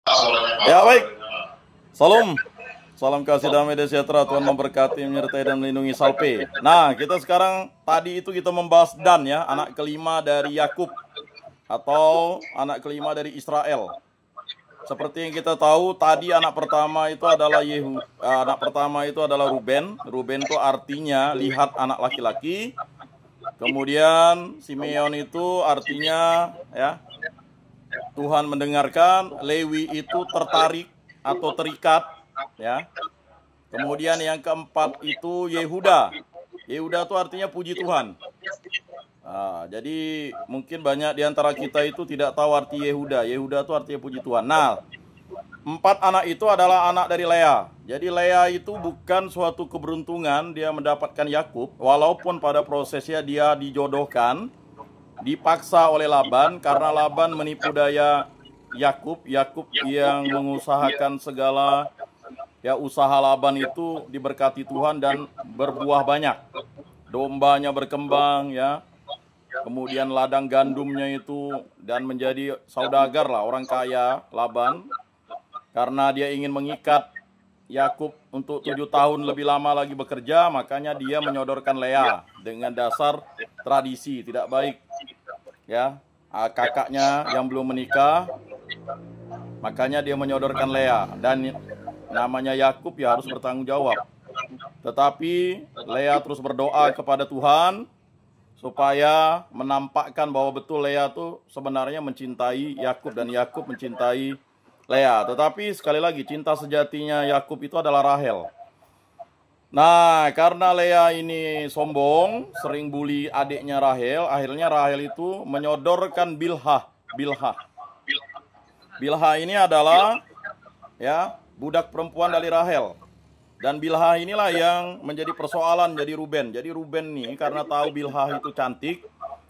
Ya baik, salam, salam kasih damai dan sejahtera Tuhan memberkati, menyertai dan melindungi Salpe. Nah, kita sekarang tadi itu kita membahas Dan ya, anak kelima dari Yakub atau anak kelima dari Israel. Seperti yang kita tahu tadi anak pertama itu adalah Ruben. Ruben itu artinya lihat anak laki-laki. Kemudian Simeon itu artinya ya Tuhan mendengarkan. Lewi itu tertarik atau terikat ya. Kemudian yang keempat itu Yehuda. Yehuda itu artinya puji Tuhan. Nah, jadi mungkin banyak di antara kita itu tidak tahu arti Yehuda. Yehuda itu artinya puji Tuhan. Nah, 4 anak itu adalah anak dari Lea. Jadi Lea itu bukan suatu keberuntungan dia mendapatkan Yakub, walaupun pada prosesnya dia dijodohkan, dipaksa oleh Laban karena Laban menipu daya Yakub. Yakub yang mengusahakan segala ya usaha Laban itu diberkati Tuhan dan berbuah banyak. Dombanya berkembang ya. Kemudian ladang gandumnya itu dan menjadi saudagar lah, orang kaya Laban. Karena dia ingin mengikat Yakub untuk 7 tahun lebih lama lagi bekerja, makanya dia menyodorkan Lea dengan dasar tradisi tidak baik. Ya, kakaknya yang belum menikah, makanya dia menyodorkan Lea dan namanya Yakub ya harus bertanggung jawab. Tetapi Lea terus berdoa kepada Tuhan supaya menampakkan bahwa betul Lea tuh sebenarnya mencintai Yakub dan Yakub mencintai Lea. Tetapi sekali lagi cinta sejatinya Yakub itu adalah Rahel. Nah, karena Lea ini sombong, sering bully adiknya Rahel, akhirnya Rahel itu menyodorkan Bilhah. Bilhah ini adalah ya budak perempuan dari Rahel. Dan Bilhah inilah yang menjadi persoalan jadi Ruben. Jadi Ruben nih karena tahu Bilhah itu cantik,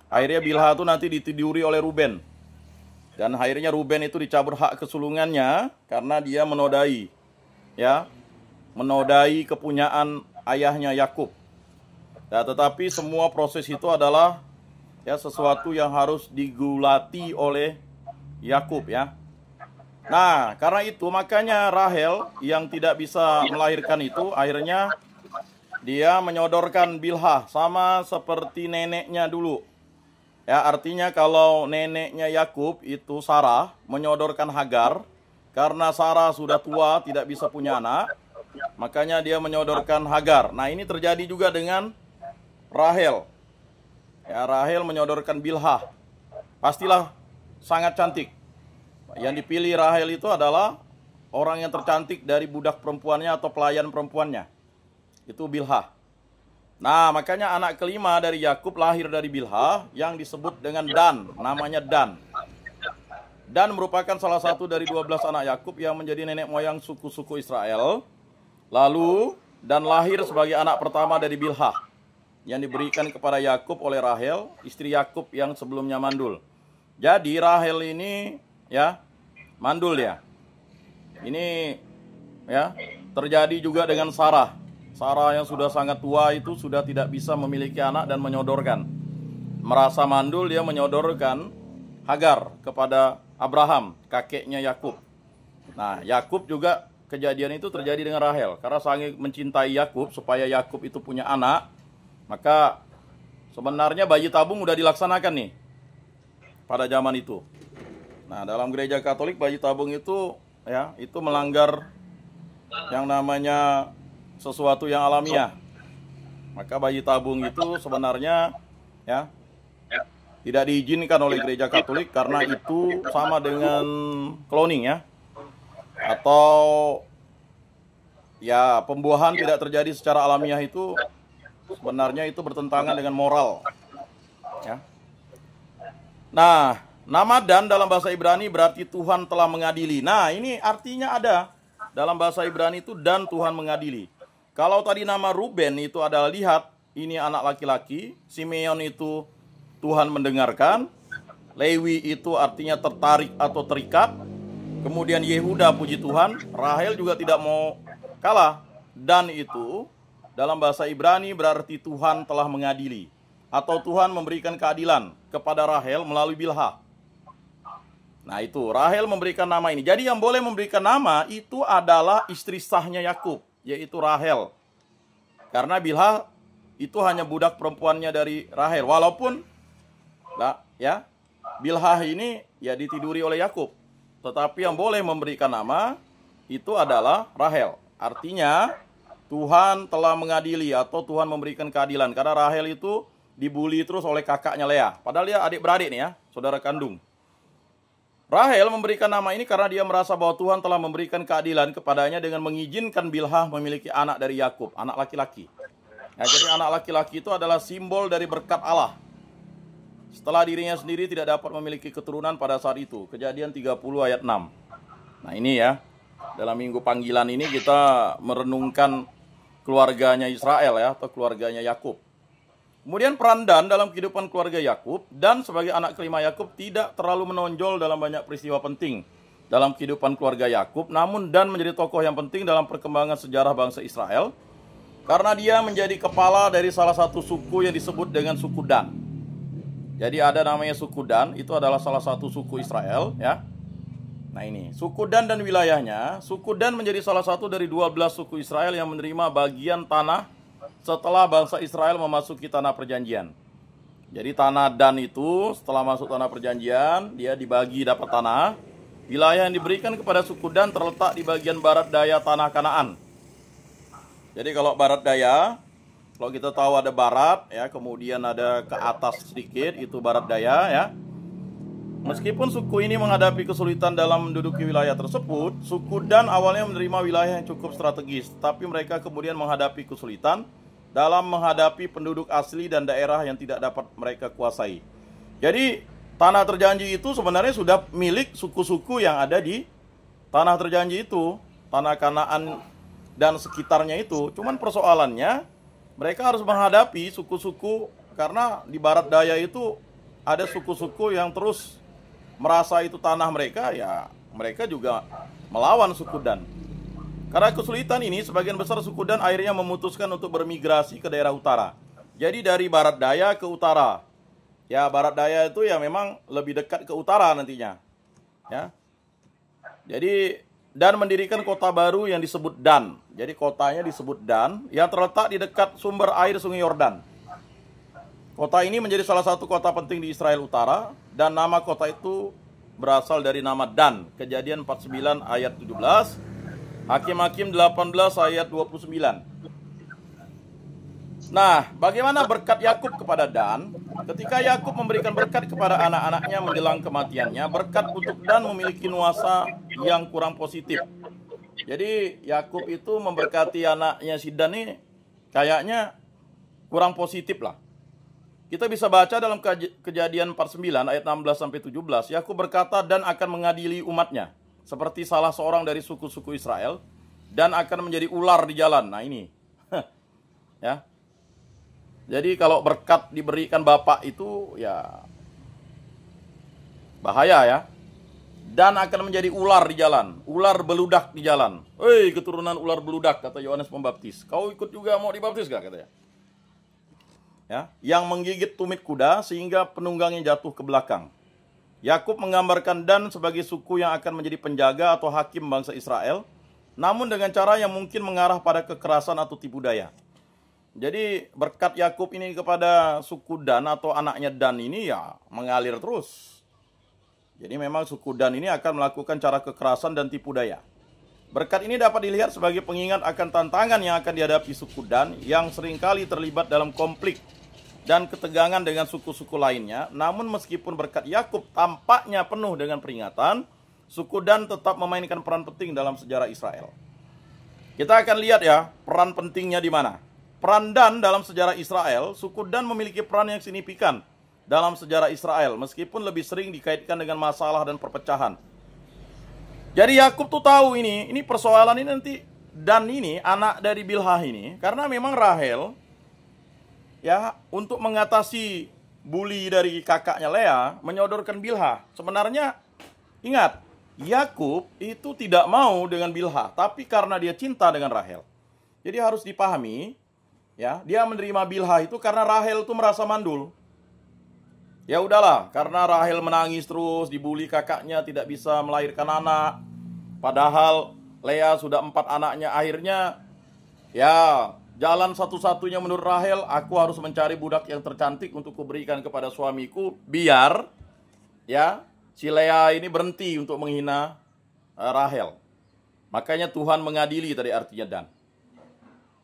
akhirnya Bilhah itu nanti ditiduri oleh Ruben. Dan akhirnya Ruben itu dicabut hak kesulungannya karena dia menodai kepunyaan ayahnya Yakub. Nah, tetapi semua proses itu adalah ya sesuatu yang harus digulati oleh Yakub ya. Nah, karena itu makanya Rahel yang tidak bisa melahirkan itu akhirnya dia menyodorkan Bilhah sama seperti neneknya dulu. Ya, artinya kalau neneknya Yakub itu Sarah menyodorkan Hagar karena Sarah sudah tua tidak bisa punya anak, makanya dia menyodorkan Hagar. Nah, ini terjadi juga dengan Rahel. Ya, Rahel menyodorkan Bilhah. Pastilah sangat cantik. Yang dipilih Rahel itu adalah orang yang tercantik dari budak perempuannya atau pelayan perempuannya. Itu Bilhah. Nah, makanya anak kelima dari Yakub lahir dari Bilhah yang disebut dengan Dan, namanya Dan. Dan merupakan salah satu dari 12 anak Yakub yang menjadi nenek moyang suku-suku Israel. Lalu Dan lahir sebagai anak pertama dari Bilhah yang diberikan kepada Yakub oleh Rahel, istri Yakub yang sebelumnya mandul. Jadi Rahel ini ya mandul ya. Ini ya terjadi juga dengan Sarah. Sarah yang sudah sangat tua itu sudah tidak bisa memiliki anak dan menyodorkan. Merasa mandul dia menyodorkan Hagar kepada Abraham, kakeknya Yakub. Nah, Yakub juga kejadian itu terjadi dengan Rahel karena sangat mencintai Yakub supaya Yakub itu punya anak. Maka sebenarnya bayi tabung udah dilaksanakan nih pada zaman itu. Nah, dalam gereja Katolik bayi tabung itu ya, itu melanggar yang namanya sesuatu yang alamiah. Maka bayi tabung itu sebenarnya ya tidak diizinkan oleh gereja Katolik karena itu sama dengan cloning ya. Atau ya pembuahan tidak terjadi secara alamiah itu sebenarnya itu bertentangan dengan moral ya. Nah, nama Dan dalam bahasa Ibrani berarti Tuhan telah mengadili. Nah, ini artinya ada. Dalam bahasa Ibrani itu Dan Tuhan mengadili. Kalau tadi nama Ruben itu adalah lihat, ini anak laki-laki. Simeon itu Tuhan mendengarkan. Lewi itu artinya tertarik atau terikat. Kemudian Yehuda puji Tuhan. Rahel juga tidak mau kalah. Dan itu dalam bahasa Ibrani berarti Tuhan telah mengadili. Atau Tuhan memberikan keadilan kepada Rahel melalui Bilhah. Nah itu, Rahel memberikan nama ini. Jadi yang boleh memberikan nama itu adalah istri sahnya Yakub, yaitu Rahel. Karena Bilha itu hanya budak perempuannya dari Rahel. Walaupun ya, Bilha ini ya ditiduri oleh Yakub. Tetapi yang boleh memberikan nama itu adalah Rahel. Artinya Tuhan telah mengadili atau Tuhan memberikan keadilan. Karena Rahel itu dibully terus oleh kakaknya Lea. Padahal dia adik-beradik nih ya, saudara kandung. Rahel memberikan nama ini karena dia merasa bahwa Tuhan telah memberikan keadilan kepadanya dengan mengizinkan Bilha memiliki anak dari Yakub, anak laki-laki. Nah, jadi anak laki-laki itu adalah simbol dari berkat Allah. Setelah dirinya sendiri tidak dapat memiliki keturunan pada saat itu. Kejadian 30 ayat 6. Nah ini ya, dalam minggu panggilan ini kita merenungkan keluarganya Israel ya, atau keluarganya Yakub. Kemudian peran Dan dalam kehidupan keluarga Yakub, Dan sebagai anak kelima Yakub tidak terlalu menonjol dalam banyak peristiwa penting dalam kehidupan keluarga Yakub, namun Dan menjadi tokoh yang penting dalam perkembangan sejarah bangsa Israel karena dia menjadi kepala dari salah satu suku yang disebut dengan suku Dan. Jadi ada namanya suku Dan, itu adalah salah satu suku Israel ya. Nah ini, suku Dan dan wilayahnya. Suku Dan menjadi salah satu dari 12 suku Israel yang menerima bagian tanah setelah bangsa Israel memasuki tanah perjanjian. Jadi tanah Dan itu setelah masuk tanah perjanjian, dia dibagi dapat tanah. Wilayah yang diberikan kepada suku Dan terletak di bagian barat daya tanah Kanaan. Jadi kalau barat daya, kalau kita tahu ada barat ya, kemudian ada ke atas sedikit, itu barat daya ya. Meskipun suku ini menghadapi kesulitan dalam menduduki wilayah tersebut, suku Dan awalnya menerima wilayah yang cukup strategis, tapi mereka kemudian menghadapi kesulitan dalam menghadapi penduduk asli dan daerah yang tidak dapat mereka kuasai. Jadi tanah terjanji itu sebenarnya sudah milik suku-suku yang ada di tanah terjanji itu, tanah Kanaan dan sekitarnya itu. Cuman persoalannya mereka harus menghadapi suku-suku karena di barat daya itu ada suku-suku yang terus merasa itu tanah mereka, ya mereka juga melawan suku Dan. Karena kesulitan ini, sebagian besar suku Dan akhirnya memutuskan untuk bermigrasi ke daerah utara. Jadi dari barat daya ke utara. Ya, barat daya itu ya memang lebih dekat ke utara nantinya. Ya. Jadi Dan mendirikan kota baru yang disebut Dan. Jadi kotanya disebut Dan, yang terletak di dekat sumber air Sungai Yordan. Kota ini menjadi salah satu kota penting di Israel Utara, dan nama kota itu berasal dari nama Dan. Kejadian 49 ayat 17. Hakim-Hakim 18 ayat 29. Nah, bagaimana berkat Yakub kepada Dan? Ketika Yakub memberikan berkat kepada anak-anaknya menjelang kematiannya, berkat untuk Dan memiliki nuansa yang kurang positif. Jadi Yakub itu memberkati anaknya si Dan ini kayaknya kurang positif lah. Kita bisa baca dalam Kejadian 49 ayat 16 sampai 17, Yakub berkata Dan akan mengadili umatnya seperti salah seorang dari suku-suku Israel, dan akan menjadi ular di jalan. Nah ini ya. Jadi kalau berkat diberikan bapak itu ya bahaya ya. Dan akan menjadi ular di jalan, ular beludak di jalan. Hei, keturunan ular beludak, kata Yohanes Pembaptis. Kau ikut juga mau dibaptis gak, katanya. Ya, yang menggigit tumit kuda sehingga penunggangnya jatuh ke belakang. Yakub menggambarkan Dan sebagai suku yang akan menjadi penjaga atau hakim bangsa Israel, namun dengan cara yang mungkin mengarah pada kekerasan atau tipu daya. Jadi berkat Yakub ini kepada suku Dan atau anaknya Dan ini ya mengalir terus. Jadi memang suku Dan ini akan melakukan cara kekerasan dan tipu daya. Berkat ini dapat dilihat sebagai pengingat akan tantangan yang akan dihadapi suku Dan yang seringkali terlibat dalam konflik dan ketegangan dengan suku-suku lainnya. Namun meskipun berkat Yakub tampaknya penuh dengan peringatan, suku Dan tetap memainkan peran penting dalam sejarah Israel. Kita akan lihat ya peran pentingnya di mana. Peran Dan dalam sejarah Israel, suku Dan memiliki peran yang signifikan dalam sejarah Israel, meskipun lebih sering dikaitkan dengan masalah dan perpecahan. Jadi Yakub tuh tahu ini persoalan ini nanti Dan ini anak dari Bilha ini, karena memang Rahel ya, untuk mengatasi bully dari kakaknya Lea, menyodorkan Bilha. Sebenarnya, ingat, Yakub itu tidak mau dengan Bilha, tapi karena dia cinta dengan Rahel. Jadi harus dipahami, ya, dia menerima Bilha itu karena Rahel itu merasa mandul. Ya udahlah, karena Rahel menangis terus, dibully kakaknya tidak bisa melahirkan anak. Padahal Lea sudah 4 anaknya. Akhirnya ya jalan satu-satunya menurut Rahel, aku harus mencari budak yang tercantik untuk kuberikan kepada suamiku, biar ya si Lea ini berhenti untuk menghina Rahel. Makanya Tuhan mengadili tadi artinya Dan.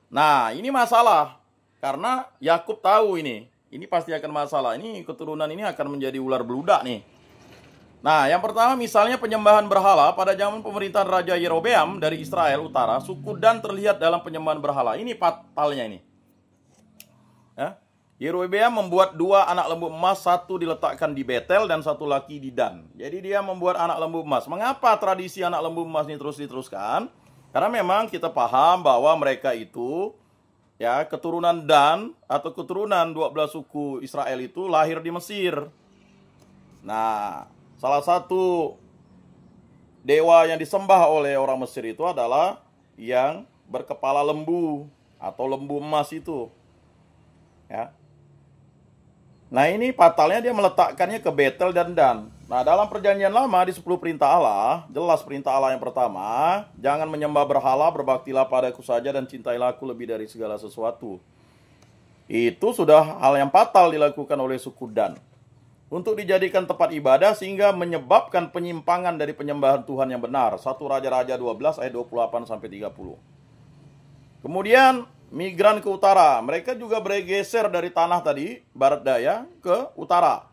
Nah, ini masalah karena Yakub tahu ini pasti akan masalah. Ini keturunan ini akan menjadi ular beludak nih. Nah, yang pertama misalnya penyembahan berhala pada zaman pemerintahan Raja Yerobeam dari Israel Utara, suku Dan terlihat dalam penyembahan berhala. Ini fatalnya ini. Ya. Yerobeam membuat 2 anak lembu emas, satu diletakkan di Betel dan satu lagi di Dan. Jadi dia membuat anak lembu emas. Mengapa tradisi anak lembu emas ini terus diteruskan? Karena memang kita paham bahwa mereka itu ya keturunan Dan atau keturunan 12 suku Israel itu lahir di Mesir. Nah, salah satu dewa yang disembah oleh orang Mesir itu adalah yang berkepala lembu atau lembu emas itu. Ya. Nah, ini fatalnya dia meletakkannya ke Betel dan Dan. Nah, dalam perjanjian lama di 10 perintah Allah, jelas perintah Allah yang pertama, jangan menyembah berhala, berbaktilah padaku saja dan cintailah aku lebih dari segala sesuatu. Itu sudah hal yang fatal dilakukan oleh suku Dan. Untuk dijadikan tempat ibadah sehingga menyebabkan penyimpangan dari penyembahan Tuhan yang benar. 1 Raja-Raja 12 ayat 28 sampai 30. Kemudian migran ke utara, mereka juga bergeser dari tanah tadi, barat daya, ke utara.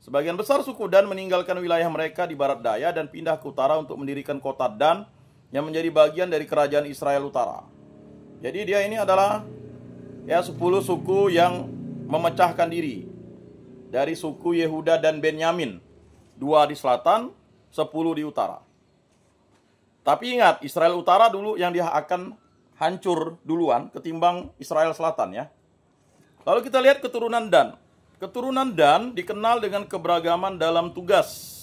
Sebagian besar suku Dan meninggalkan wilayah mereka di barat daya dan pindah ke utara untuk mendirikan kota Dan yang menjadi bagian dari kerajaan Israel Utara. Jadi dia ini adalah ya 10 suku yang memecahkan diri dari suku Yehuda dan Benyamin. 2 di selatan, 10 di utara. Tapi ingat, Israel Utara dulu yang dia akan hancur duluan ketimbang Israel Selatan ya. Lalu kita lihat keturunan Dan. Keturunan Dan dikenal dengan keberagaman dalam tugas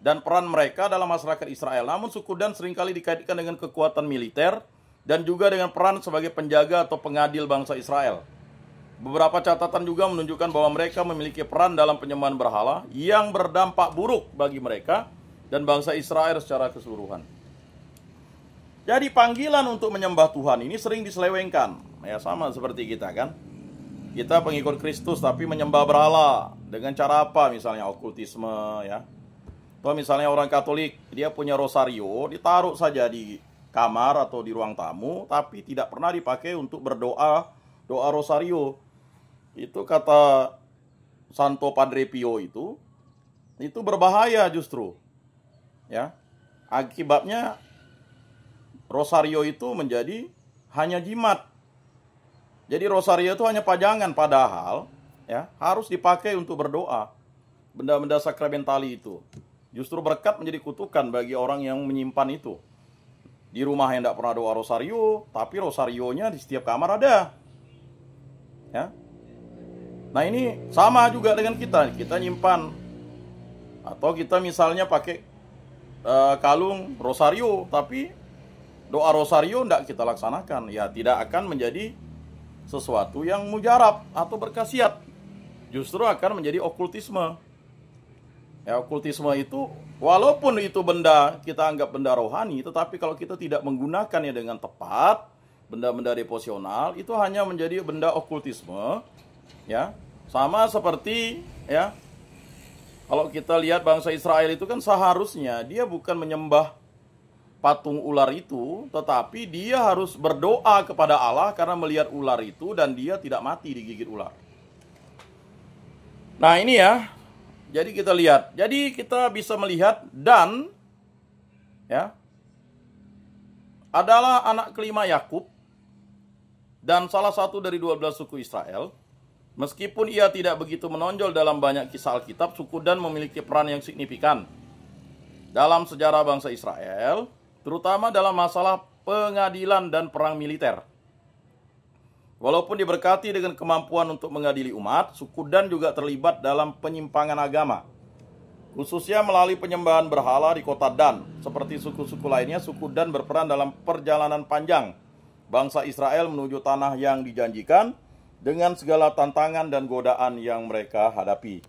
dan peran mereka dalam masyarakat Israel. Namun suku Dan seringkali dikaitkan dengan kekuatan militer dan juga dengan peran sebagai penjaga atau pengadil bangsa Israel. Beberapa catatan juga menunjukkan bahwa mereka memiliki peran dalam penyembahan berhala yang berdampak buruk bagi mereka dan bangsa Israel secara keseluruhan. Jadi panggilan untuk menyembah Tuhan ini sering diselewengkan. Ya sama seperti kita kan. Kita pengikut Kristus tapi menyembah berhala. Dengan cara apa? Misalnya okultisme ya. Atau misalnya orang Katolik, dia punya rosario, ditaruh saja di kamar atau di ruang tamu, tapi tidak pernah dipakai untuk berdoa, doa rosario. Itu kata Santo Padre Pio itu berbahaya justru. Ya. Akibatnya rosario itu menjadi hanya jimat. Jadi rosario itu hanya pajangan, padahal ya harus dipakai untuk berdoa. Benda-benda sakramentali itu justru berkat menjadi kutukan bagi orang yang menyimpan itu. Di rumah yang tidak pernah doa rosario, tapi rosarionya di setiap kamar ada. Ya. Nah ini sama juga dengan kita nyimpan. Atau kita misalnya pakai kalung rosario, tapi doa rosario tidak kita laksanakan, ya tidak akan menjadi sesuatu yang mujarab atau berkhasiat. Justru akan menjadi okultisme. Ya, okultisme itu walaupun itu benda kita anggap benda rohani, tetapi kalau kita tidak menggunakannya dengan tepat, benda-benda devosional itu hanya menjadi benda okultisme. Ya, sama seperti ya kalau kita lihat bangsa Israel itu kan seharusnya dia bukan menyembah patung ular itu, tetapi dia harus berdoa kepada Allah karena melihat ular itu dan dia tidak mati digigit ular. Nah ini ya, jadi kita lihat, jadi kita bisa melihat Dan ya adalah anak kelima Yakub dan salah satu dari 12 suku Israel. Meskipun ia tidak begitu menonjol dalam banyak kisah Alkitab, suku Dan memiliki peran yang signifikan dalam sejarah bangsa Israel, terutama dalam masalah pengadilan dan perang militer. Walaupun diberkati dengan kemampuan untuk mengadili umat, suku Dan juga terlibat dalam penyimpangan agama, khususnya melalui penyembahan berhala di kota Dan. Seperti suku-suku lainnya, suku Dan berperan dalam perjalanan panjang bangsa Israel menuju tanah yang dijanjikan dengan segala tantangan dan godaan yang mereka hadapi.